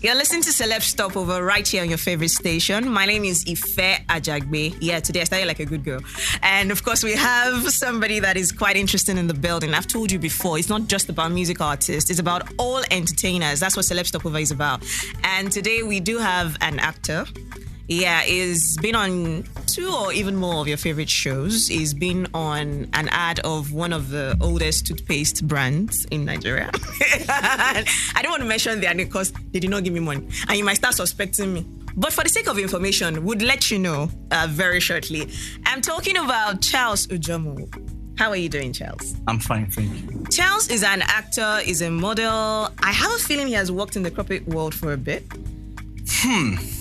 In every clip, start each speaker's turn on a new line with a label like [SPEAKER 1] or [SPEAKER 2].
[SPEAKER 1] You're listening to Celeb Stopover right here on your favorite station. My name is Ife Ajagbe. Yeah, today I started like a good girl. And of course, we have somebody that is quite interesting in the building. I've told you before, it's not just about music artists. It's about all entertainers. That's what Celeb Stopover is about. And today we do have an actor. Yeah, he's been on 2 or even more of your favorite shows. He's been on an ad of one of the oldest toothpaste brands in Nigeria. I don't want to mention their name because they did not give me money. And you might start suspecting me. But for the sake of information, we'd let you know very shortly. I'm talking about Charles Ujomu. How are you doing, Charles?
[SPEAKER 2] I'm fine, thank you.
[SPEAKER 1] Charles is an actor, is a model. I have a feeling he has worked in the corporate world for a bit.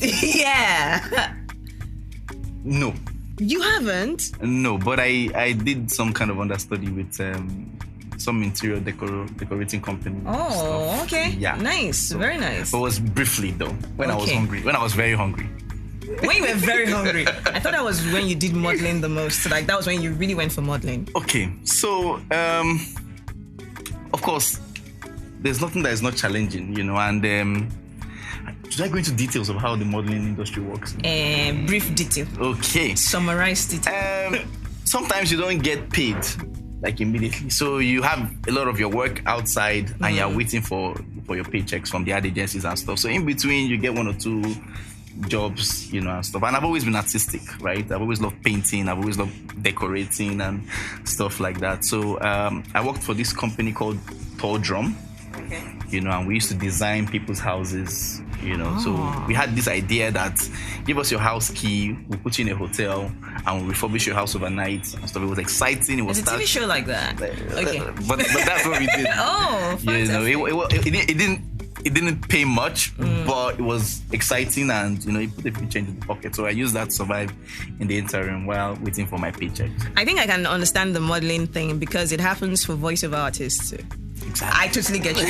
[SPEAKER 1] Yeah.
[SPEAKER 2] No.
[SPEAKER 1] You haven't?
[SPEAKER 2] No, but I did some kind of understudy with some interior decorating company.
[SPEAKER 1] Oh,
[SPEAKER 2] stuff.
[SPEAKER 1] okay.
[SPEAKER 2] Yeah.
[SPEAKER 1] Nice.
[SPEAKER 2] So,
[SPEAKER 1] very nice.
[SPEAKER 2] But it was briefly though, when I was hungry. When I was very hungry.
[SPEAKER 1] When you were very hungry. I thought that was when you did modeling the most. Like that was when you really went for modeling.
[SPEAKER 2] Okay. So of course, there's nothing that is not challenging, and should I go into details of how the modeling industry works?
[SPEAKER 1] Brief detail.
[SPEAKER 2] Okay.
[SPEAKER 1] Summarize detail.
[SPEAKER 2] Sometimes you don't get paid like immediately. So you have a lot of your work outside and you're waiting for your paychecks from the ad agencies and stuff. So in between you get 1 or 2 jobs, and stuff. And I've always been artistic, right? I've always loved painting. I've always loved decorating and stuff like that. So I worked for this company called Tall Drum.
[SPEAKER 1] Okay.
[SPEAKER 2] And we used to design people's houses, So we had this idea that give us your house key, we'll put you in a hotel and we'll refurbish your house overnight and stuff. It was exciting. It was
[SPEAKER 1] a TV show like that. Okay.
[SPEAKER 2] But that's what we did.
[SPEAKER 1] Oh,
[SPEAKER 2] fantastic. It didn't pay much, but it was exciting and, it put a few change in the pocket. So I used that to survive in the interim while waiting for my paycheck.
[SPEAKER 1] I think I can understand the modeling thing because it happens for voiceover artists too.
[SPEAKER 2] Exactly.
[SPEAKER 1] I totally get you.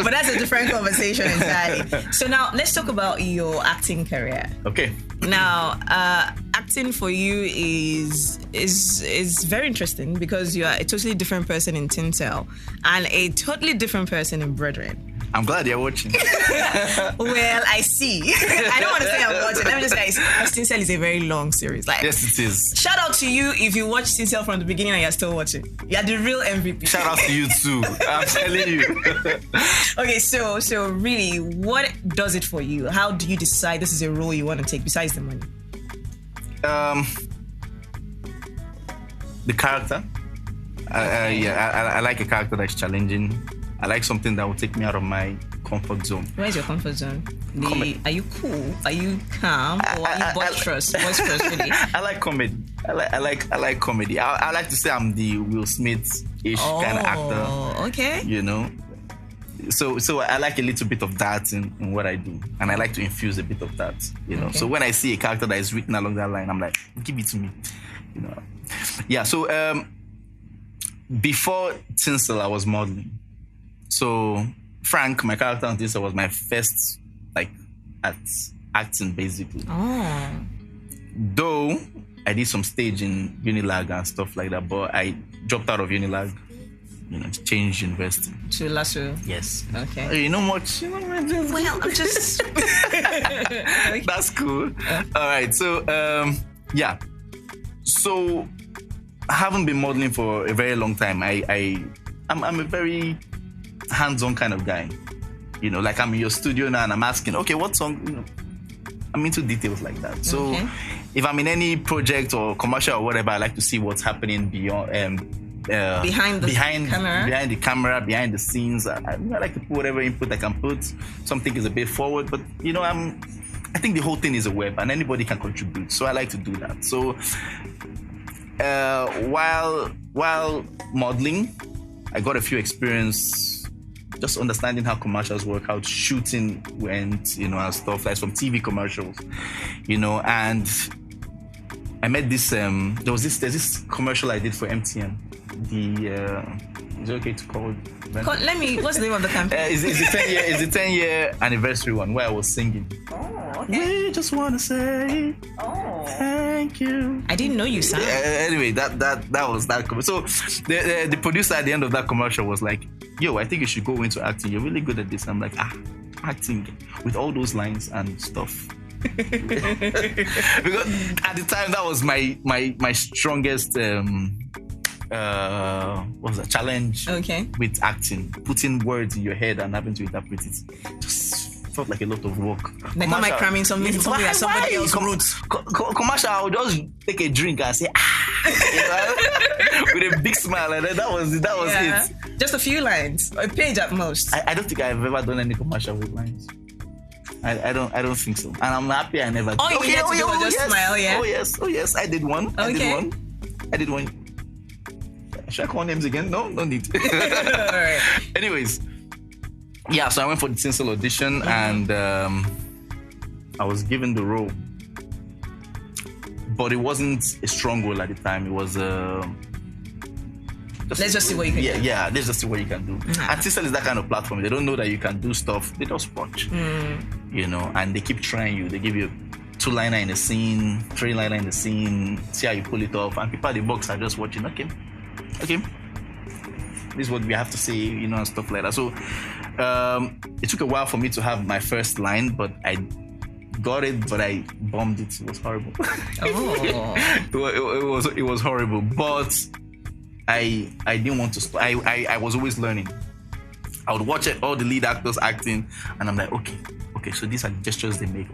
[SPEAKER 1] But that's a different conversation entirely. So now let's talk about your acting career.
[SPEAKER 2] Okay.
[SPEAKER 1] Now, acting for you is very interesting because you are a totally different person in Tinsel and a totally different person in Brethren.
[SPEAKER 2] I'm glad you're watching.
[SPEAKER 1] Well, I see. I don't want to say I'm watching. Let me just say, Tinsel is a very long series. Like,
[SPEAKER 2] yes, it is.
[SPEAKER 1] Shout out to you if you watch Tinsel from the beginning and you're still watching. You're the real MVP.
[SPEAKER 2] Shout out to you too. I'm telling you.
[SPEAKER 1] Okay, so really, what does it for you? How do you decide this is a role you want to take besides the money?
[SPEAKER 2] The character. I like a character that's challenging. I like something that will take me out of my comfort zone.
[SPEAKER 1] Where's your comfort zone? Are you cool? Are you calm? Or are you boisterous? Really?
[SPEAKER 2] I like comedy. I like comedy. I like to say I'm the Will Smith-ish kind of actor.
[SPEAKER 1] Okay.
[SPEAKER 2] So I like a little bit of that in what I do, and I like to infuse a bit of that. Okay. So when I see a character that is written along that line, I'm like, give it to me. Yeah. So before Tinsel, I was modeling. So Frank, my character on Tinsel, was my first at acting basically.
[SPEAKER 1] Oh.
[SPEAKER 2] Though I did some stage in Unilag and stuff like that, but I dropped out of Unilag, to change university.
[SPEAKER 1] To Lasso?
[SPEAKER 2] Yes.
[SPEAKER 1] Okay.
[SPEAKER 2] You know much?
[SPEAKER 1] Well, I'm just...
[SPEAKER 2] Okay. That's cool. All right. So, yeah. So, I haven't been modeling for a very long time. I'm a very hands-on kind of guy. Like I'm in your studio now and I'm asking, okay, what song? I'm into details like that. So if I'm in any project or commercial or whatever, I like to see what's happening beyond behind the camera, behind the scenes. I like to put whatever input I can put. Something is a bit forward, but I think the whole thing is a web and anybody can contribute. So I like to do that. So while modeling, I got a few experience just understanding how commercials work, how shooting went, and stuff like from TV commercials, and I met this, there's this commercial I did for MTN. Is it okay to call it?
[SPEAKER 1] What's the name of the campaign?
[SPEAKER 2] It's the 10-year anniversary one where I was singing.
[SPEAKER 1] Oh, okay.
[SPEAKER 2] We just want to say thank you.
[SPEAKER 1] I didn't know you sang.
[SPEAKER 2] Anyway, that was that commercial. So the producer at the end of that commercial was like, yo, I think you should go into acting. You're really good at this. I'm like, acting with all those lines and stuff. Because at the time that was my strongest what was that challenge with acting, putting words in your head and having to interpret it. Just felt like a lot of work.
[SPEAKER 1] Like not like cramming something that somebody else wrote.
[SPEAKER 2] Commercial, I would just take a drink and say with a big smile, and then that was it.
[SPEAKER 1] Just a few lines, a page at most.
[SPEAKER 2] I don't think I've ever done any commercial with lines. I don't think so, and I'm happy I never did.
[SPEAKER 1] Oh, you get to do just smile, yeah.
[SPEAKER 2] Oh yes, I did one.
[SPEAKER 1] Okay.
[SPEAKER 2] I did one. Should I call names again? No need.
[SPEAKER 1] Alright.
[SPEAKER 2] Anyways, yeah, so I went for the Tinsel audition and I was given the role. But it wasn't a strong role at the time. It was
[SPEAKER 1] let's just see what you can do.
[SPEAKER 2] Yeah, let's just see what you can do. And Tinsel is that kind of platform. They don't know that you can do stuff. They just watch. You know, and they keep trying you. They give you 2-liner in a scene, 3-liner in the scene, see how you pull it off. And people at the box are just watching, okay, this is what we have to say, you know, and stuff like that. So it took a while for me to have my first line, but I got it, but I bombed it. It was horrible. It was horrible, but I didn't want to stop. I was always learning. I would watch all the lead actors acting, and I'm like, okay, so these are the gestures they make.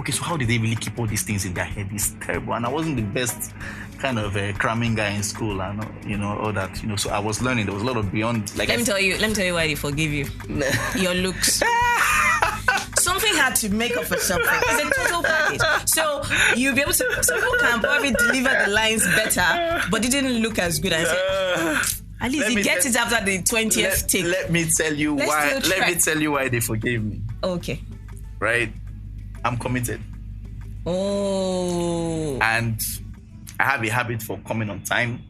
[SPEAKER 2] Okay, so how did they really keep all these things in their head? It's terrible. And I wasn't the best kind of cramming guy in school, and all that, so I was learning. There was a lot of beyond. Like,
[SPEAKER 1] let me tell you why they forgive you. Your looks. Something had to make up for something. It's a total package. So you'll be able to. Some people can probably deliver the lines better, but it didn't look as good as it. At least he gets it after the 20th take.
[SPEAKER 2] Let me tell you why. Let me tell you why they forgave me.
[SPEAKER 1] Okay.
[SPEAKER 2] Right? I'm committed.
[SPEAKER 1] Oh.
[SPEAKER 2] And I have a habit for coming on time,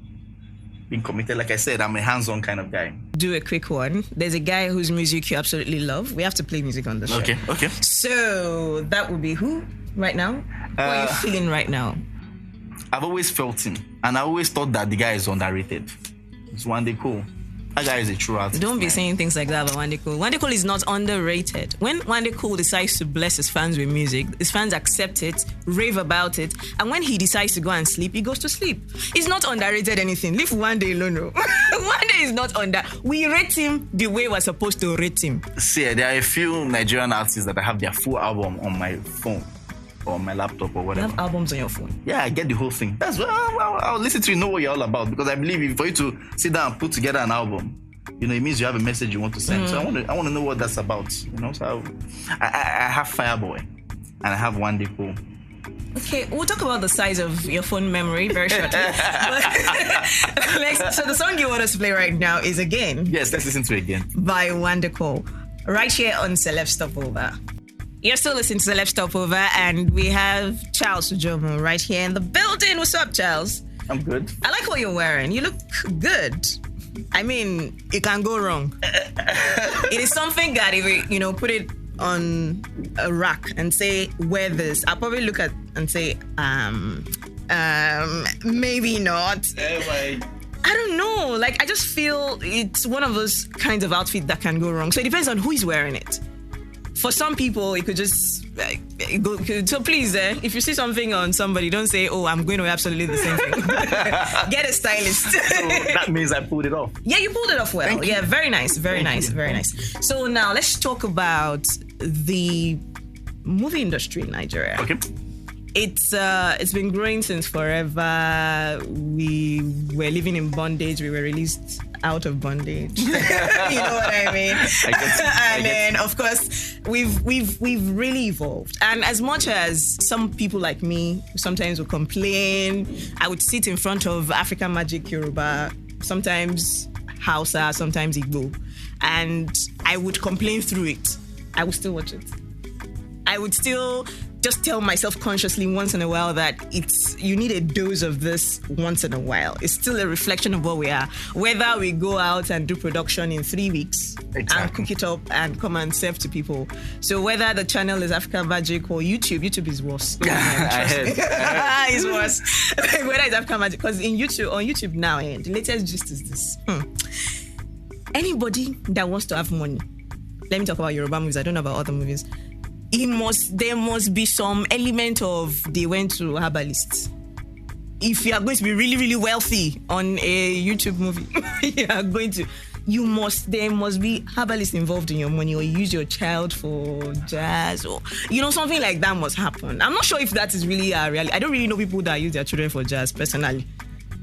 [SPEAKER 2] being committed. Like I said, I'm a hands-on kind of guy.
[SPEAKER 1] Do a quick one. There's a guy whose music you absolutely love. We have to play music on the show.
[SPEAKER 2] Okay.
[SPEAKER 1] So that would be who right now? What are you feeling right now?
[SPEAKER 2] I've always felt him, and I always thought that the guy is underrated. It's Wande Cole. That guy is a true artist.
[SPEAKER 1] Don't be saying things like that about Wande Cole. Wande Cole is not underrated. When Wande Cole decides to bless his fans with music, his fans accept it, rave about it, and when he decides to go and sleep, he goes to sleep. He's not underrated anything. Leave Wande alone. No. Wande is not under. We rate him the way we're supposed to rate him.
[SPEAKER 2] See, there are a few Nigerian artists that I have their full album on my phone or my laptop or whatever.
[SPEAKER 1] You have albums on your phone?
[SPEAKER 2] Yeah, I get the whole thing. That's well, I'll listen to you, know what you're all about, because I believe for you to sit down and put together an album, it means you have a message you want to send. So I want to know what that's about. So I have Fireboy and I have Wande Cole.
[SPEAKER 1] Okay, we'll talk about the size of your phone memory very shortly. So the song you want us to play right now is Again.
[SPEAKER 2] Yes, let's listen to it again.
[SPEAKER 1] By Wande Cole. Right here on Celeb Stopover. You're still listening to Celeb Stopover, and we have Charles Ujomu right here in the building. What's up, Charles?
[SPEAKER 2] I'm good.
[SPEAKER 1] I like what you're wearing. You look good. I mean, it can go wrong. It is something that if we, put it on a rack and say, wear this, I'll probably look at and say, maybe not. I don't know. Like, I just feel it's one of those kinds of outfits that can go wrong. So it depends on who is wearing it. For some people, it could just go. So please, if you see something on somebody, don't say, "Oh, I'm going to wear absolutely the same thing." Get a stylist.
[SPEAKER 2] So that means I pulled it off.
[SPEAKER 1] Yeah, you pulled it off well. Yeah, very nice, very nice. So now let's talk about the movie industry in Nigeria.
[SPEAKER 2] Okay.
[SPEAKER 1] It's been growing since forever. We were living in bondage. We were released out of bondage. You know what I mean? And then, of course, we've really evolved. And as much as some people like me sometimes would complain, I would sit in front of African Magic Yoruba, sometimes Hausa, sometimes Igbo, and I would complain through it. I would still watch it. I would still just tell myself consciously once in a while that you need a dose of this once in a while. It's still a reflection of what we are. Whether we go out and do production in 3 weeks and cook it up and come and serve to people. So whether the channel is African Magic or YouTube is worse. It's worse. Whether it's African Magic, because on YouTube now, the latest gist is this. Anybody that wants to have money let me talk about Yoruba movies. I don't know about other movies. There must be some element of they went to herbalists. If you are going to be really, really wealthy on a YouTube movie, there must be herbalists involved in your money, or you use your child for jazz, or something like that must happen. I'm not sure if that is really a reality. I don't really know people that use their children for jazz personally.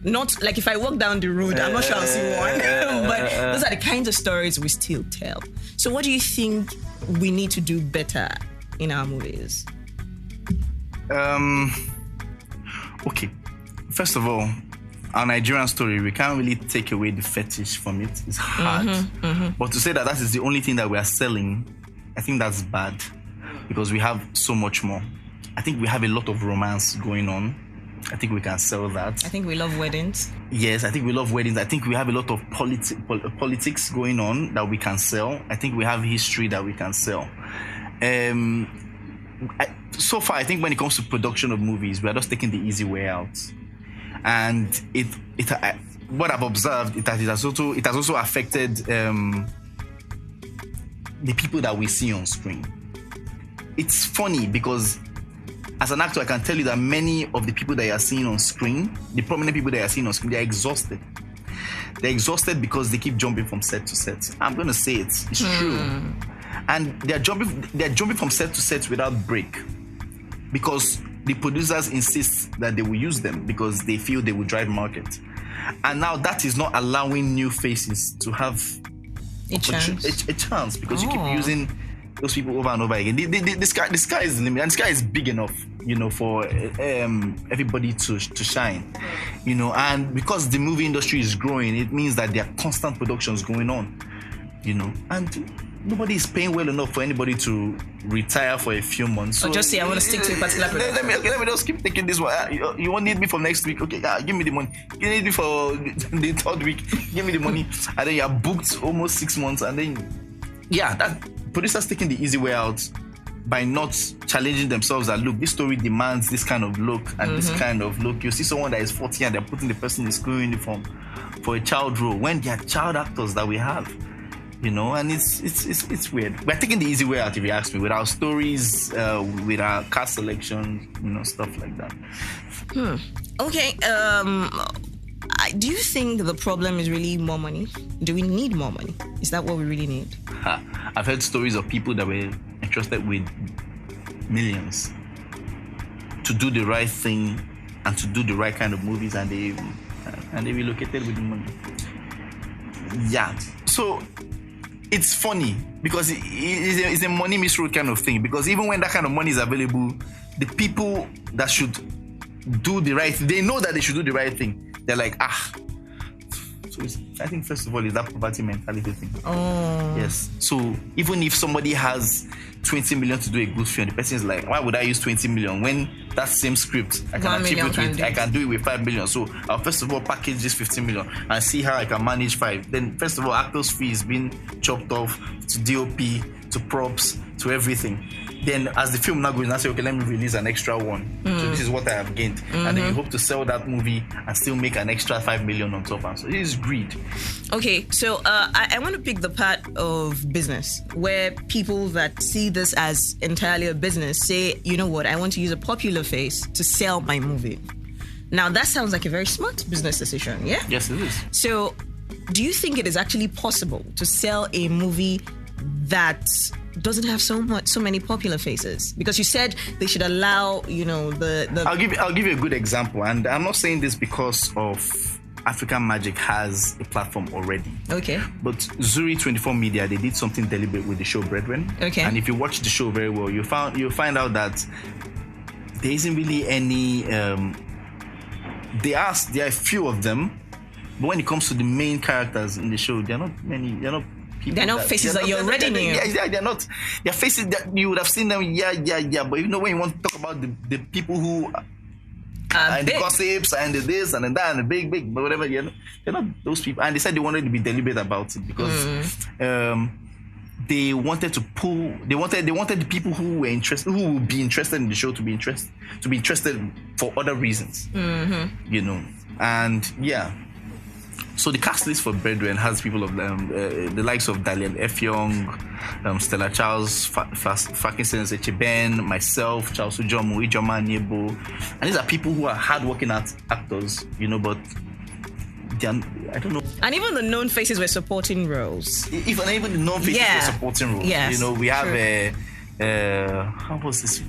[SPEAKER 1] Not like if I walk down the road, I'm not sure I'll see one. But those are the kinds of stories we still tell. So what do you think we need to do better in our movies?
[SPEAKER 2] Okay. First of all, our Nigerian story, we can't really take away the fetish from it. It's hard. But to say that is the only thing that we are selling, I think that's bad, because we have so much more. I think we have a lot of romance going on. I think we can sell that. I
[SPEAKER 1] think we love weddings.
[SPEAKER 2] Yes, I think we love weddings. I think we have a lot of politics going on that we can sell. I think we have history that we can sell. So far, I think when it comes to production of movies, we are just taking the easy way out. And what I've observed is that it has also affected the people that we see on screen. It's funny because as an actor, I can tell you that many of the people that you are seeing on screen, the prominent people that you are seeing on screen, they're exhausted. They're exhausted because they keep jumping from set to set. I'm going to say it. It's true. And they're jumping from set to set without break, because the producers insist that they will use them because they feel they will drive market. And now that is not allowing new faces to have a chance because you keep using those people over and over again. The sky is limited, and the sky is big enough, for everybody to shine, and because the movie industry is growing, it means that there are constant productions going on, and nobody is paying well enough for anybody to retire for a few months.
[SPEAKER 1] So just say, I want to stick to a particular production.
[SPEAKER 2] Let me just keep taking this one. You won't need me for next week. Okay, give me the money. You need me for the third week. Give me the money. And then you're booked almost 6 months. And then, that producers taking the easy way out by not challenging themselves that, look, this story demands this kind of look and this kind of look. You see someone that is 40 and they're putting the person in the school uniform for a child role when they are child actors that we have. And it's weird. We're taking the easy way out, if you ask me, with our stories, with our cast selection, stuff like that.
[SPEAKER 1] Okay. Do you think the problem is really more money? Do we need more money? Is that what we really need?
[SPEAKER 2] I've heard stories of people that were entrusted with millions to do the right thing and to do the right kind of movies, and they relocated with the money. Yeah. So it's funny because it's a money misroad kind of thing, because even when that kind of money is available, the people that should do the right thing, they know that they should do the right thing. They're like, So I think first of all is that poverty mentality thing. Yes. So even if somebody has 20 million to do a good film, the person is like, why would I use 20 million when that same script I can achieve it with, I can do it with 5 million. So I'll first of all package this 15 million and see how I can manage 5. Then first of all, actors' fees being chopped off to DOP, to props, to everything. Then as the film now goes, I say, okay, let me release an extra one. So this is what I have gained. And then you hope to sell that movie and still make an extra 5 million on top. And so it is greed.
[SPEAKER 1] Okay, so I want to pick the part of business where people that see this as entirely a business say, you know what, I want to use a popular face to sell my movie. Now that sounds like a very smart business decision, yeah?
[SPEAKER 2] Yes, it is.
[SPEAKER 1] So do you think it is actually possible to sell a movie that doesn't have so many popular faces? Because you said they should allow, the
[SPEAKER 2] I'll give you a good example, and I'm not saying this because of African Magic has a platform already.
[SPEAKER 1] Okay.
[SPEAKER 2] But Zuri 24 Media, they did something deliberate with the show Brethren.
[SPEAKER 1] Okay.
[SPEAKER 2] And if you watch the show very well, you'll find out that there isn't really any. There are a few of them, but when it comes to the main characters in the show, there are not many. They're not
[SPEAKER 1] faces that you already knew.
[SPEAKER 2] Yeah, they're not. They're faces that you would have seen them. Yeah. But when you want to talk about the people who and the gossips and the this and the that and the big, but whatever, they're not those people. And they said they wanted to be deliberate about it because they wanted to pull. They wanted the people who were interested, who would be interested in the show, to be interested for other reasons. And yeah. So the cast list for Brethren has people of the likes of Dalian Efyong, Stella Charles, Farkinson Echeben, myself, Charles Ujomu, Ijoma Nebo, and these are people who are hardworking actors, but they are, I don't know.
[SPEAKER 1] And even the known faces were supporting roles.
[SPEAKER 2] Even the known faces were supporting roles.
[SPEAKER 1] Yes,
[SPEAKER 2] we have how was this?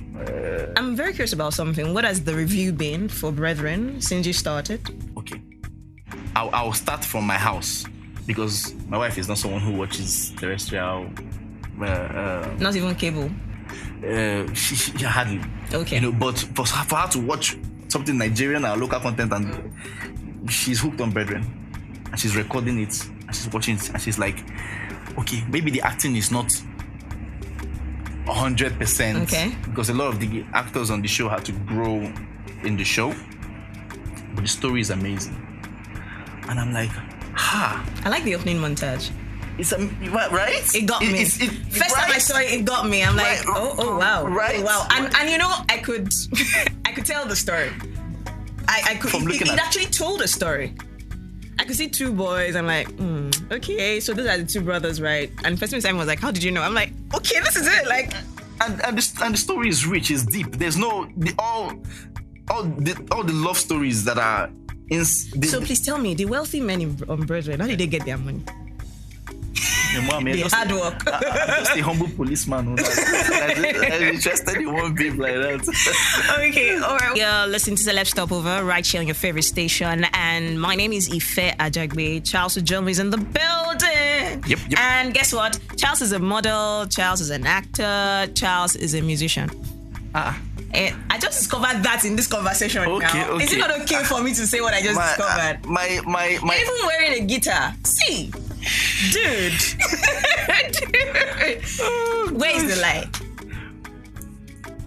[SPEAKER 1] I'm very curious about something. What has the review been for Brethren since you started?
[SPEAKER 2] Okay. I'll start from my house because my wife is not someone who watches terrestrial.
[SPEAKER 1] Not even cable.
[SPEAKER 2] She hardly.
[SPEAKER 1] Okay.
[SPEAKER 2] But for her to watch something Nigerian or local content, and she's hooked on Brethren, and she's recording it, and she's watching it, and she's like, okay, maybe the acting is not 100%.
[SPEAKER 1] Okay.
[SPEAKER 2] Because a lot of the actors on the show had to grow in the show, but the story is amazing. And I'm like, I
[SPEAKER 1] like the opening montage.
[SPEAKER 2] It's right?
[SPEAKER 1] It got me. First time I saw it got me. I'm like, oh wow,
[SPEAKER 2] right?
[SPEAKER 1] Oh, wow. And I could I could tell the story. I could. It actually told a story. I could see two boys. I'm like, okay, so those are the two brothers, right? And first time was like, how did you know? I'm like, okay, this is it. Like,
[SPEAKER 2] and the story is rich, it's deep. There's no all the love stories that are.
[SPEAKER 1] So please tell me, the wealthy men on Brethren, how did they get their money?
[SPEAKER 2] The
[SPEAKER 1] hard work.
[SPEAKER 2] I'm just a humble policeman that's interested in one babe like that.
[SPEAKER 1] Okay, all right. You're listening to Celeb Stopover right here on your favorite station, and my name is Ife Ajagbe. Charles Ujomu is in the building.
[SPEAKER 2] Yep.
[SPEAKER 1] And guess what? Charles is a model. Charles is an actor. Charles is a musician. I just discovered that in this conversation now. Okay. Is it not okay for me to say what I just discovered? You're even wearing a guitar. See? Dude. Where is the lie?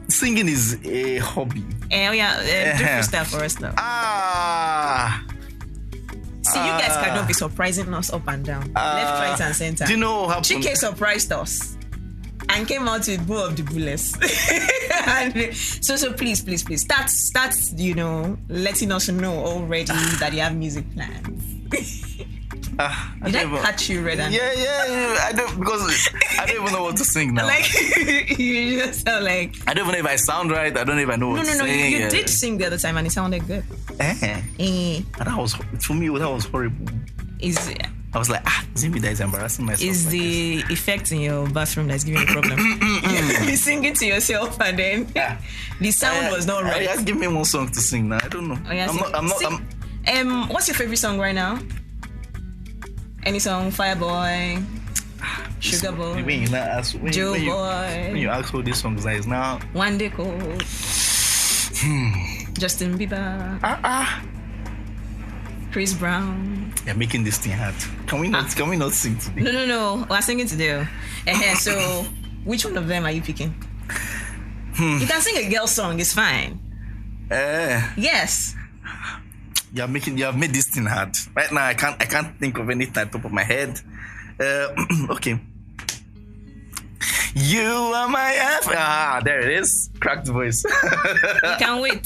[SPEAKER 2] Singing is a hobby.
[SPEAKER 1] Do freestyle for us now. See, you guys cannot be surprising us up and down. Left, right, and center.
[SPEAKER 2] Do you know what happened?
[SPEAKER 1] Chike surprised us and came out with Bull of the Bullets. And so please start letting us know already that you have music plans. Did I catch you red?
[SPEAKER 2] Yeah. I don't even know what to sing now.
[SPEAKER 1] Like you just sound like
[SPEAKER 2] I don't even know if I sound right. I don't even know what to sing.
[SPEAKER 1] You did sing the other time and it sounded good.
[SPEAKER 2] And that was for me. That was horrible. I was like, is it me that is embarrassing myself?
[SPEAKER 1] Is like the effect in your bathroom that's giving you a problem? You sing it to yourself and then the sound was not right.
[SPEAKER 2] Just give me one song to sing now. I don't know. I'm not.
[SPEAKER 1] What's your favorite song right now? Any song? Fireboy, Sugar Boy, Joe Boy.
[SPEAKER 2] When you ask who this song is now,
[SPEAKER 1] One Day Cold, Justin Bieber, Chris Brown.
[SPEAKER 2] You're making this thing hard. Can we not sing today?
[SPEAKER 1] No. We're singing today. So, which one of them are you picking? You can sing a girl song. It's fine. Yes.
[SPEAKER 2] You have made this thing hard. Right now, I can't think of anything at the top of my head. Okay. You are my there it is. Cracked voice.
[SPEAKER 1] You can't wait.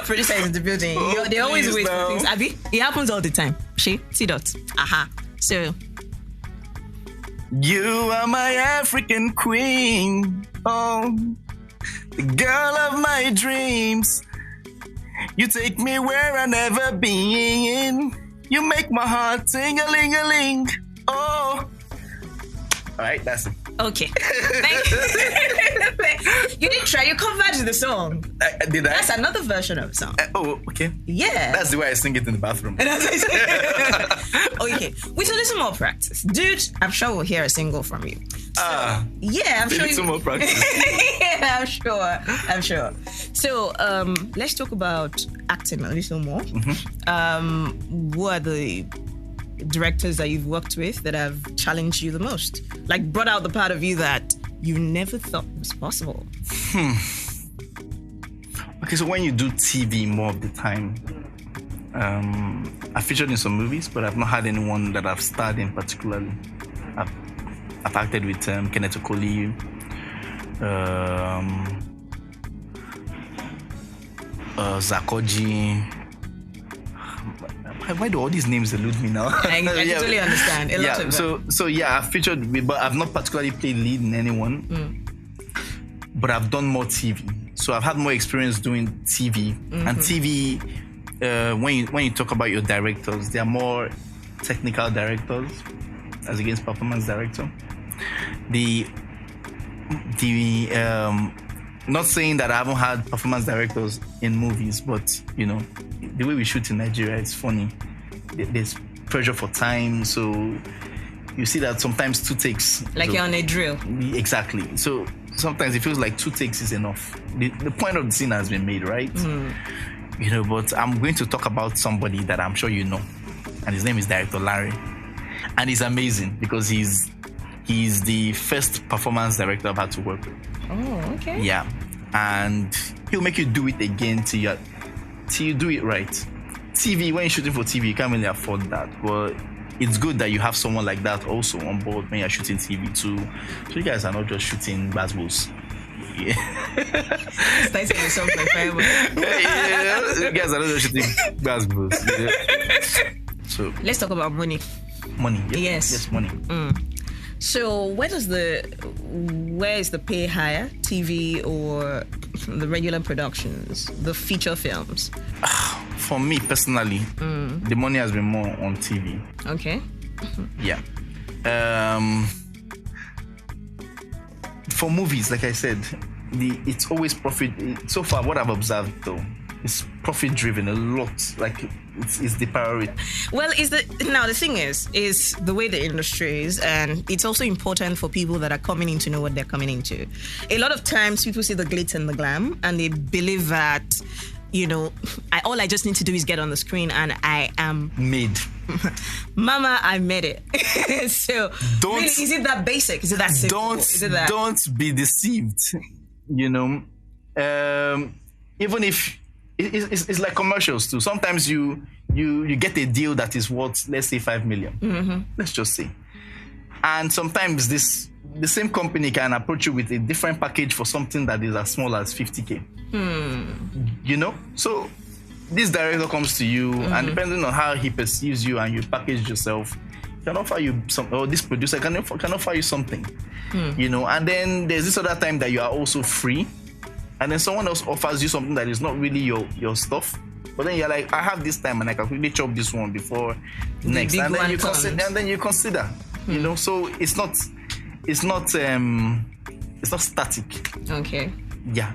[SPEAKER 1] Producer is in the building. They always wait for things. Abby, it happens all the time. See dot. So.
[SPEAKER 2] You are my African queen. Oh, the girl of my dreams. You take me where I've never been. You make my heart sing-a-ling-a-ling. Oh. All right, that's it.
[SPEAKER 1] Okay. You didn't try. You covered the song.
[SPEAKER 2] Did I?
[SPEAKER 1] That's another version of the song.
[SPEAKER 2] Okay.
[SPEAKER 1] Yeah.
[SPEAKER 2] That's the way I sing it in the bathroom.
[SPEAKER 1] Okay. We should do some more practice. Dude, I'm sure we'll hear a single from you. Yeah, I'm sure.
[SPEAKER 2] Some more practice.
[SPEAKER 1] Yeah, I'm sure. So, let's talk about acting a little more.
[SPEAKER 2] Mm-hmm.
[SPEAKER 1] Who are the directors that you've worked with that have challenged you the most? Like, brought out the part of you that you never thought was possible?
[SPEAKER 2] Okay, so when you do TV more of the time, I featured in some movies, but I've not had anyone that I've starred in particularly. I've acted with Kenneth Okoli, Zakoji. why do all these names elude me now?
[SPEAKER 1] I totally understand. A lot of them.
[SPEAKER 2] So I've featured, but I've not particularly played lead in anyone. But I've done more TV, so I've had more experience doing TV. And TV, when you talk about your directors, they are more technical directors as against performance director. Not saying that I haven't had performance directors in movies, but you know, the way we shoot in Nigeria, it's funny. There's pressure for time, so you see that sometimes 2 takes.
[SPEAKER 1] Like you're on a drill.
[SPEAKER 2] Exactly. So sometimes it feels like 2 takes is enough. The point of the scene has been made, right? You know, but I'm going to talk about somebody that I'm sure you know, and his name is Director Larry, and he's amazing because he's the first performance director I've had to work with.
[SPEAKER 1] Oh, okay.
[SPEAKER 2] Yeah, and he'll make you do it again till you do it right. TV, when you're shooting for TV, you can't really afford that, but it's good that you have someone like that also on board when you're shooting TV too. So you guys are not just shooting basketballs. Yeah. You guys are not just shooting basketballs. Yeah. So
[SPEAKER 1] let's talk about money.
[SPEAKER 2] Money.
[SPEAKER 1] Yes,
[SPEAKER 2] money.
[SPEAKER 1] So where is the pay higher? TV or the regular productions, the feature films?
[SPEAKER 2] For me personally, the money has been more on TV.
[SPEAKER 1] Okay.
[SPEAKER 2] Yeah. For movies, like I said, it's always profit. So far, what I've observed though, it's profit driven a lot. Like it's the priority.
[SPEAKER 1] Well, the thing is the way the industry is, and it's also important for people that are coming in to know what they're coming into. A lot of times, people see the glitz and the glam, and they believe that, you know, all I just need to do is get on the screen and I am
[SPEAKER 2] made.
[SPEAKER 1] Mama, I made it. So, really, is it that basic? Is it that simple?
[SPEAKER 2] Don't be deceived. You know, even if it's like commercials too. Sometimes you get a deal that is worth, let's say, 5 million. Let's just say, and sometimes the same company can approach you with a different package for something that is as small as 50K. You know, so this director comes to you, and depending on how he perceives you and you package yourself, he can offer you some, or this producer can offer you something. You know, and then there's this other time that you are also free, and then someone else offers you something that is not really your stuff. But then you're like, I have this time and I can really chop this one before next, and then you consider. You know, so it's not static.
[SPEAKER 1] Okay.
[SPEAKER 2] Yeah.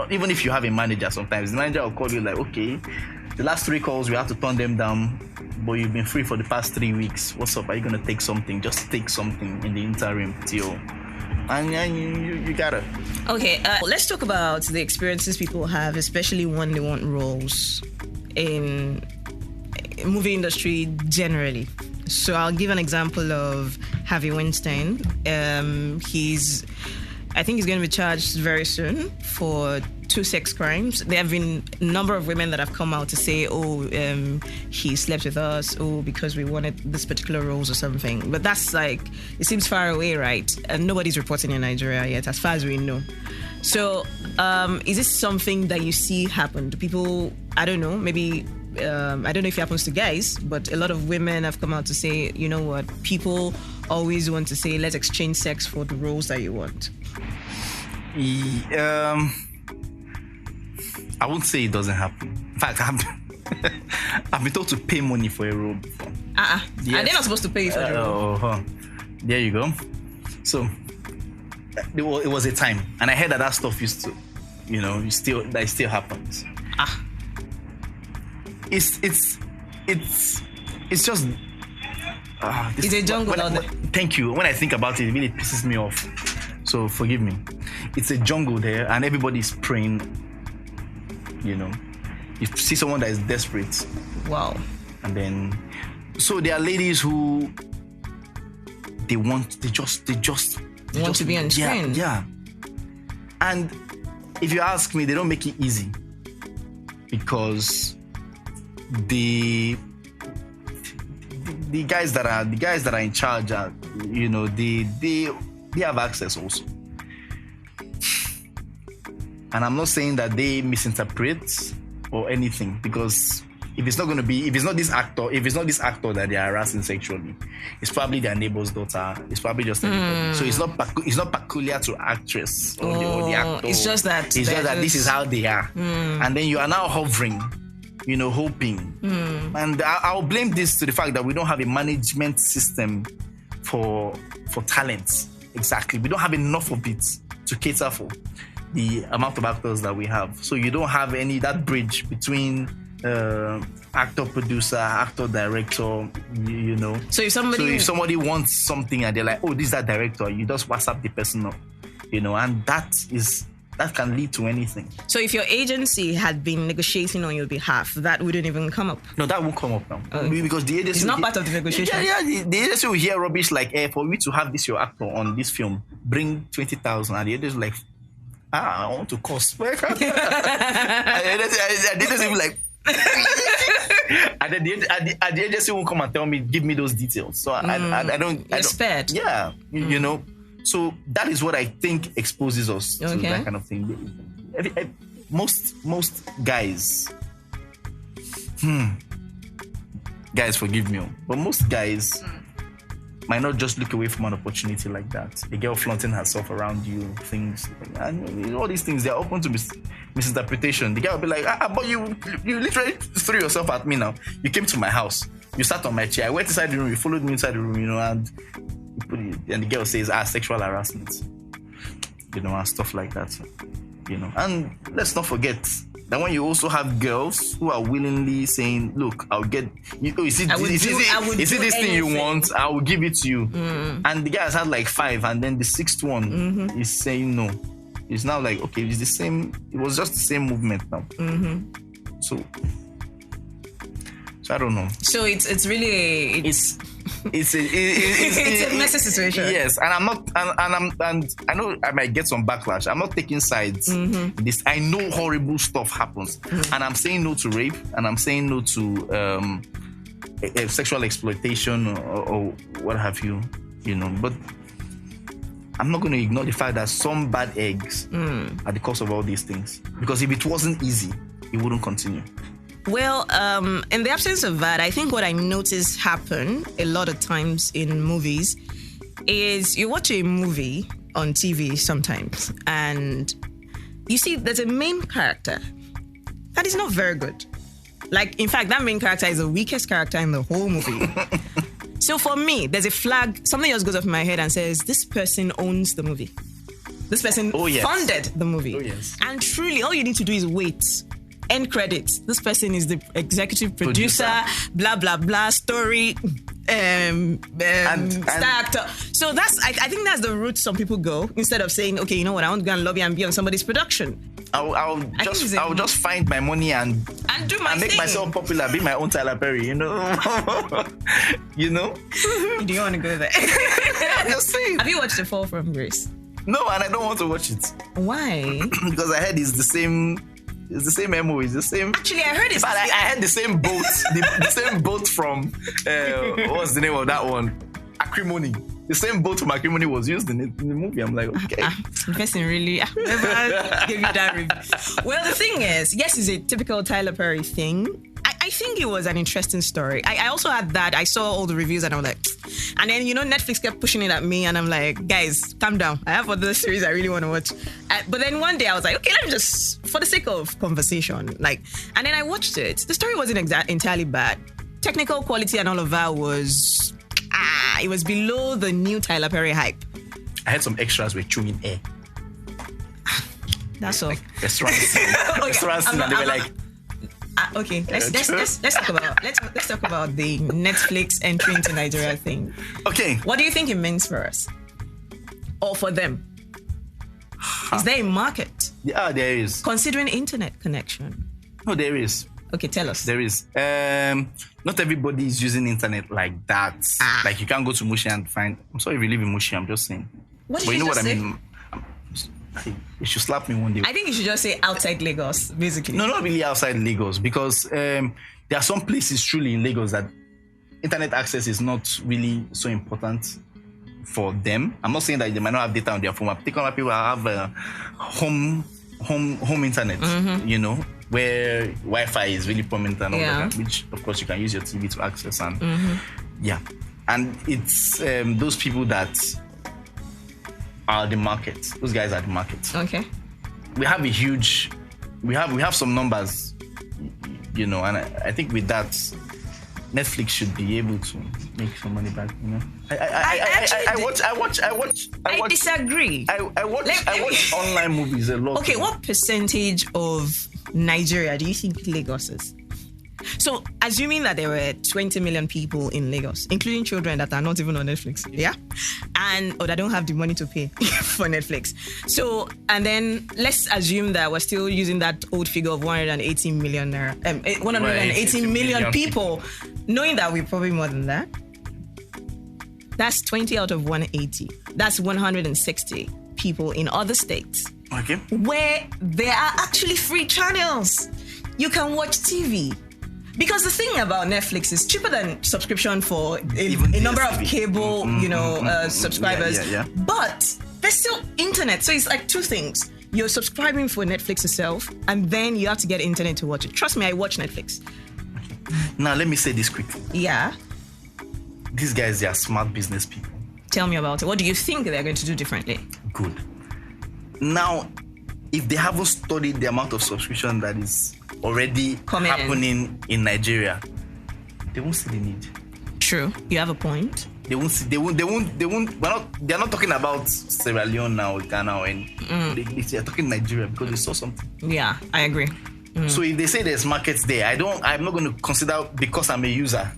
[SPEAKER 2] Even if you have a manager, sometimes the manager will call you like, okay, the last 3 calls we have to turn them down, but you've been free for the past 3 weeks. What's up? Are you gonna take something? Just take something in the interim till, and you got it.
[SPEAKER 1] Okay. Let's talk about the experiences people have, especially when they want roles in movie industry generally. So I'll give an example of Harvey Weinstein. I think he's going to be charged very soon for 2 sex crimes. There have been a number of women that have come out to say, he slept with us, because we wanted this particular roles or something. But that's like, it seems far away, right? And nobody's reporting in Nigeria yet, as far as we know. So is this something that you see happen? Do people, I don't know, maybe... I don't know if it happens to guys, but a lot of women have come out to say, you know what, people always want to say, let's exchange sex for the roles that you want.
[SPEAKER 2] I won't say it doesn't happen. In fact, I've been told to pay money for a role before.
[SPEAKER 1] Yes. And they're not supposed to pay you for the role.
[SPEAKER 2] There you go. So it was a time, and I heard that stuff used to, you know, it still happens. It's just
[SPEAKER 1] it's a jungle out there.
[SPEAKER 2] Thank you. When I think about it, it really pisses me off. So forgive me. It's a jungle there, and everybody's praying. You know, you see someone that is desperate.
[SPEAKER 1] Wow.
[SPEAKER 2] And then, so there are ladies who they just
[SPEAKER 1] want to be on screen.
[SPEAKER 2] Yeah. And if you ask me, they don't make it easy because the guys that are in charge are, you know, they have access also. And I'm not saying that they misinterpret or anything, because if it's not this actor that they're harassing sexually, it's probably their neighbor's daughter. It's probably just anybody. So it's not peculiar to actress or the actor.
[SPEAKER 1] It's just that
[SPEAKER 2] this is how they are. And then you are now hovering, hoping. And I'll blame this to the fact that we don't have a management system for talent. Exactly. We don't have enough of it to cater for the amount of actors that we have. So you don't have that bridge between actor, producer, actor, director,
[SPEAKER 1] So if somebody
[SPEAKER 2] wants something and they're like, oh, this is that director, you just WhatsApp the person up, and that can lead to anything.
[SPEAKER 1] So if your agency had been negotiating on your behalf, that wouldn't even come up?
[SPEAKER 2] No, that won't come up now. Because the agency...
[SPEAKER 1] It's not part of the negotiation.
[SPEAKER 2] Yeah, the agency will hear rubbish like, for me to have this your actor on this film, bring 20,000. And the agency is like, I want to cost. And the agency will like... and then the agency won't come and tell me, give me those details. So I don't...
[SPEAKER 1] You're spared.
[SPEAKER 2] Yeah, So that is what I think exposes us to that kind of thing. Most guys, guys, forgive me, but most guys might not just look away from an opportunity like that. A girl flaunting herself around you, things, and all these things, they're open to misinterpretation. The guy will be like, but you literally threw yourself at me now. You came to my house, you sat on my chair, I went inside the room, you followed me inside the room, and the girl says, sexual harassment, and stuff like that, And let's not forget that when you also have girls who are willingly saying, look, I'll get, is it this thing you want? I will give it to you. And the guy has had like 5, and then the 6th one is saying no. It's now like, okay, it's the same, it was just the same movement now. So I don't know.
[SPEAKER 1] So it's really it's a messy situation.
[SPEAKER 2] Yes, and I'm not, and I know I might get some backlash. I'm not taking sides. This, I know horrible stuff happens, and I'm saying no to rape, and I'm saying no to sexual exploitation or what have you, But I'm not going to ignore the fact that some bad eggs are the cause of all these things. Because if it wasn't easy, it wouldn't continue.
[SPEAKER 1] Well, in the absence of that, I think what I notice happen a lot of times in movies is you watch a movie on TV sometimes and you see there's a main character that is not very good. Like, in fact, that main character is the weakest character in the whole movie. So for me, there's a flag, something else goes off in my head and says, this person owns the movie. This person funded the movie.
[SPEAKER 2] Oh, yes.
[SPEAKER 1] And truly, all you need to do is wait. End credits. This person is the executive producer. Blah blah blah. Story, star actor. So that's I think that's the route some people go instead of saying, okay, you know what, I want to go and lobby and be on somebody's production.
[SPEAKER 2] I'll just find my money and
[SPEAKER 1] do my
[SPEAKER 2] and make myself popular. Be my own Tyler Perry,
[SPEAKER 1] Do you want to go there?
[SPEAKER 2] I'm just saying.
[SPEAKER 1] Have you watched The Fall from Grace?
[SPEAKER 2] No, and I don't want to watch it.
[SPEAKER 1] Why?
[SPEAKER 2] Because I heard it's the same. It's the same MO. It's the same.
[SPEAKER 1] Actually, I heard it's.
[SPEAKER 2] But I had the same boat. the same boat from. What's the name of that one? Acrimony. The same boat from Acrimony was used in the movie. I'm like, okay.
[SPEAKER 1] The person really never gave you that review. Well, the thing is, yes, it's a typical Tyler Perry thing. I think it was an interesting story. I also had that. I saw all the reviews and I was like, and then, Netflix kept pushing it at me and I'm like, guys, calm down. I have other series I really want to watch. But then one day I was like, okay, let me just, for the sake of conversation, and then I watched it. The story wasn't entirely bad. Technical quality and all of that was, it was below the new Tyler Perry hype.
[SPEAKER 2] I had some extras with chewing air.
[SPEAKER 1] That's all.
[SPEAKER 2] Restaurants. And they were like,
[SPEAKER 1] okay, let's talk about the Netflix entry into Nigeria thing.
[SPEAKER 2] Okay.
[SPEAKER 1] What do you think it means for us? Or for them? Is there a market?
[SPEAKER 2] Yeah, there is.
[SPEAKER 1] Considering internet connection.
[SPEAKER 2] No, there is.
[SPEAKER 1] Okay, tell us.
[SPEAKER 2] There is. Not everybody is using internet like that. Like you can't go to Mushi and find. I'm sorry if you live in Mushi, I'm just saying.
[SPEAKER 1] What did you know what say?
[SPEAKER 2] I mean? You should slap me one day.
[SPEAKER 1] I think you should just say outside Lagos, basically.
[SPEAKER 2] No, not really outside Lagos, because there are some places truly in Lagos that internet access is not really so important for them. I'm not saying that they might not have data on their phone. I'm thinking about people that have home internet, where Wi-Fi is really prominent and all
[SPEAKER 1] Yeah.
[SPEAKER 2] that, which of course you can use your TV to access and yeah. And it's those people that are the market. Those guys are the market.
[SPEAKER 1] Okay.
[SPEAKER 2] We have some numbers, you know, and I think with that, Netflix should be able to make some money back. You know, I watch.
[SPEAKER 1] Disagree.
[SPEAKER 2] I watch online movies a lot.
[SPEAKER 1] Okay, what percentage of Nigeria do you think Lagos is? So, assuming that there were 20 million people in Lagos, including children that are not even on Netflix, yeah? Or that don't have the money to pay for Netflix. So, and then let's assume that we're still using that old figure of 180 million, 180 million people, knowing that we're probably more than that. That's 20 out of 180. That's 160 people in other states.
[SPEAKER 2] Okay.
[SPEAKER 1] Where there are actually free channels. You can watch TV. Because the thing about Netflix is cheaper than subscription for a number of cable, subscribers.
[SPEAKER 2] Yeah.
[SPEAKER 1] But there's still internet. So it's like two things. You're subscribing for Netflix itself, and then you have to get internet to watch it. Trust me, I watch Netflix.
[SPEAKER 2] Now, let me say this quickly.
[SPEAKER 1] Yeah.
[SPEAKER 2] These guys, they are smart business people.
[SPEAKER 1] Tell me about it. What do you think they're going to do differently?
[SPEAKER 2] Good. Now, if they haven't studied the amount of subscription that is already happening in Nigeria, they won't see the need.
[SPEAKER 1] True. You have a point.
[SPEAKER 2] They won't. They're not talking about Sierra Leone now, Ghana, and they're talking Nigeria because they saw something.
[SPEAKER 1] Yeah, I agree.
[SPEAKER 2] So if they say there's markets there, I'm not going to consider because I'm a user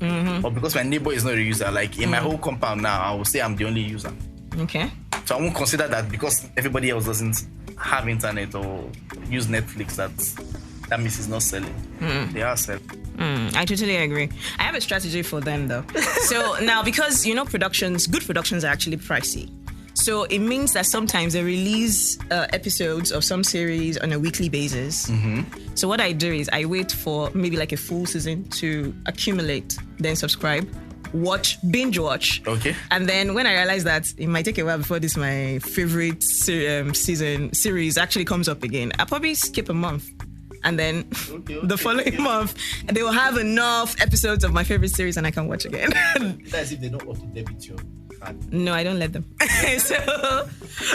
[SPEAKER 2] or because my neighbor is not a user. Like in my whole compound now, I will say I'm the only user.
[SPEAKER 1] Okay.
[SPEAKER 2] So I won't consider that because everybody else doesn't have internet or use Netflix that means it's not selling. They are selling.
[SPEAKER 1] I totally agree. I have a strategy for them though. So now, because good productions are actually pricey. So it means that sometimes they release episodes of some series on a weekly basis. So what I do is I wait for maybe like a full season to accumulate, then subscribe, binge watch.
[SPEAKER 2] Okay.
[SPEAKER 1] And then when I realize that it might take a while before my favorite series actually comes up again, I'll probably skip a month. And then the following month, they will have enough episodes of my favorite series and I can watch again.
[SPEAKER 2] That's if they don't auto debit your card.
[SPEAKER 1] No, I don't let them. So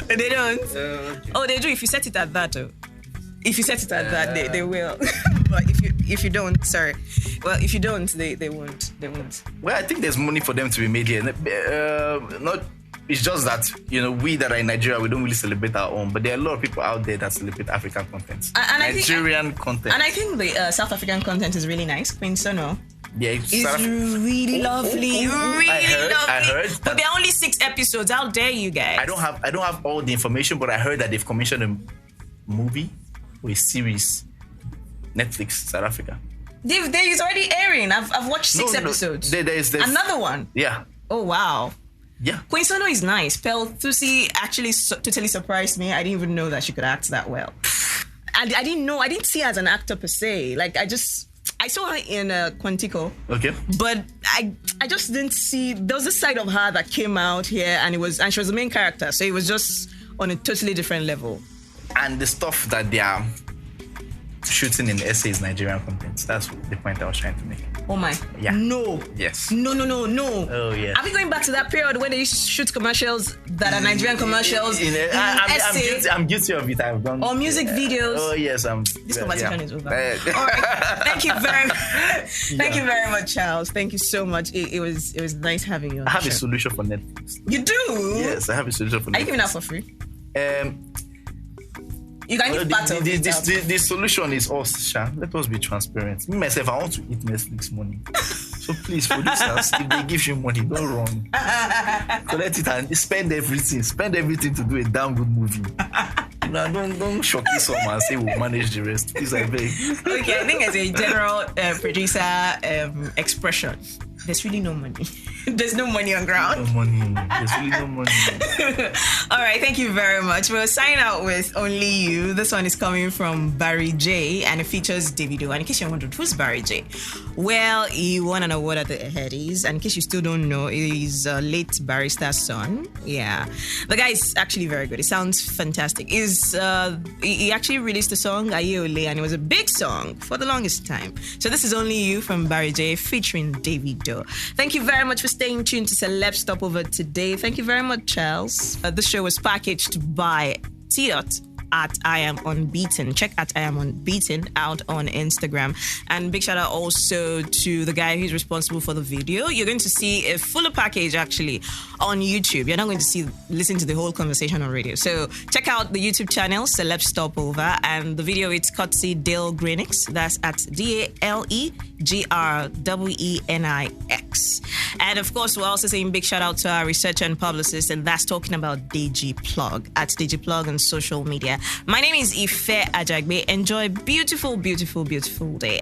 [SPEAKER 1] they don't.
[SPEAKER 2] Okay.
[SPEAKER 1] Oh, they do if you set it at that. If you set it at that, they will. But if you don't, sorry. Well, if you don't, they won't. They won't.
[SPEAKER 2] Well, I think there's money for them to be made here. It's just that, we that are in Nigeria, we don't really celebrate our own. But there are a lot of people out there that celebrate African content. Nigerian content.
[SPEAKER 1] And I think the South African content is really nice. Queen Sono.
[SPEAKER 2] Yeah,
[SPEAKER 1] it's really lovely. Really lovely.
[SPEAKER 2] I heard.
[SPEAKER 1] But there are only 6 episodes. How dare you guys?
[SPEAKER 2] I don't have all the information, but I heard that they've commissioned a movie or a series. Netflix, South Africa.
[SPEAKER 1] It's already airing. I've watched 6 episodes.
[SPEAKER 2] There's
[SPEAKER 1] another one.
[SPEAKER 2] Yeah.
[SPEAKER 1] Oh wow.
[SPEAKER 2] Yeah.
[SPEAKER 1] Queen Sono is nice. Pearl Thusi actually totally surprised me. I didn't even know that she could act that well. And I didn't see her as an actor per se. Like I saw her in Quantico.
[SPEAKER 2] Okay.
[SPEAKER 1] But I just didn't see, there was this side of her that came out here and she was the main character. So it was just on a totally different level.
[SPEAKER 2] And the stuff that they are shooting in the SA is Nigerian content. That's the point I was trying to make.
[SPEAKER 1] Oh my.
[SPEAKER 2] Yeah.
[SPEAKER 1] No.
[SPEAKER 2] Yes.
[SPEAKER 1] No.
[SPEAKER 2] Oh yeah.
[SPEAKER 1] Are we going back to that period when they used to shoot commercials that are Nigerian commercials?
[SPEAKER 2] I'm guilty of it. I've done.
[SPEAKER 1] Or music videos.
[SPEAKER 2] Oh yes.
[SPEAKER 1] This conversation is over. All right. Thank you very much, Charles. Thank you so much. It was nice having you on
[SPEAKER 2] I have
[SPEAKER 1] the
[SPEAKER 2] a
[SPEAKER 1] show.
[SPEAKER 2] solution for Netflix.
[SPEAKER 1] You do?
[SPEAKER 2] Yes, I have a solution for Netflix.
[SPEAKER 1] Are you giving that for free? You can give part of it.
[SPEAKER 2] The solution is us, Sha. Let us be transparent. Me, myself, I want to eat Netflix money. So please, producers, if they give you money, don't run. Collect it and spend everything. Spend everything to do a damn good movie. Don't shock you some and say we'll manage the rest. Please, I beg.
[SPEAKER 1] Okay, I think as a general producer expression, there's really no money. There's no money on ground.
[SPEAKER 2] No money. There's really no money.
[SPEAKER 1] All right, thank you very much. We'll sign out with Only You. This one is coming from Barry J and it features Davido. And in case you're wondering, who's Barry J? Well, he won an award at the Headies. And in case you still don't know, he's a late barrister's son. Yeah. The guy is actually very good. It sounds fantastic. He actually released a song, Aye Ole, and it was a big song for the longest time. So this is Only You from Barry J featuring Davido. Thank you very much for staying tuned to Celeb Stopover today. Thank you very much, Charles. This show was packaged by T.Dot at I Am Unbeaten. Check at I Am Unbeaten out on Instagram. And big shout out also to the guy who's responsible for the video. You're going to see a fuller package actually on YouTube. You're not going to listen to the whole conversation on radio. So check out the YouTube channel, Celeb Stopover, and the video, it's courtesy Dale Greenix. That's at DaleGreenix. And of course, we're also saying big shout out to our researcher and publicist, and that's talking about DG Plug at DG Plug on social media. My name is Ife Ajagbe. Enjoy a beautiful, beautiful, beautiful day.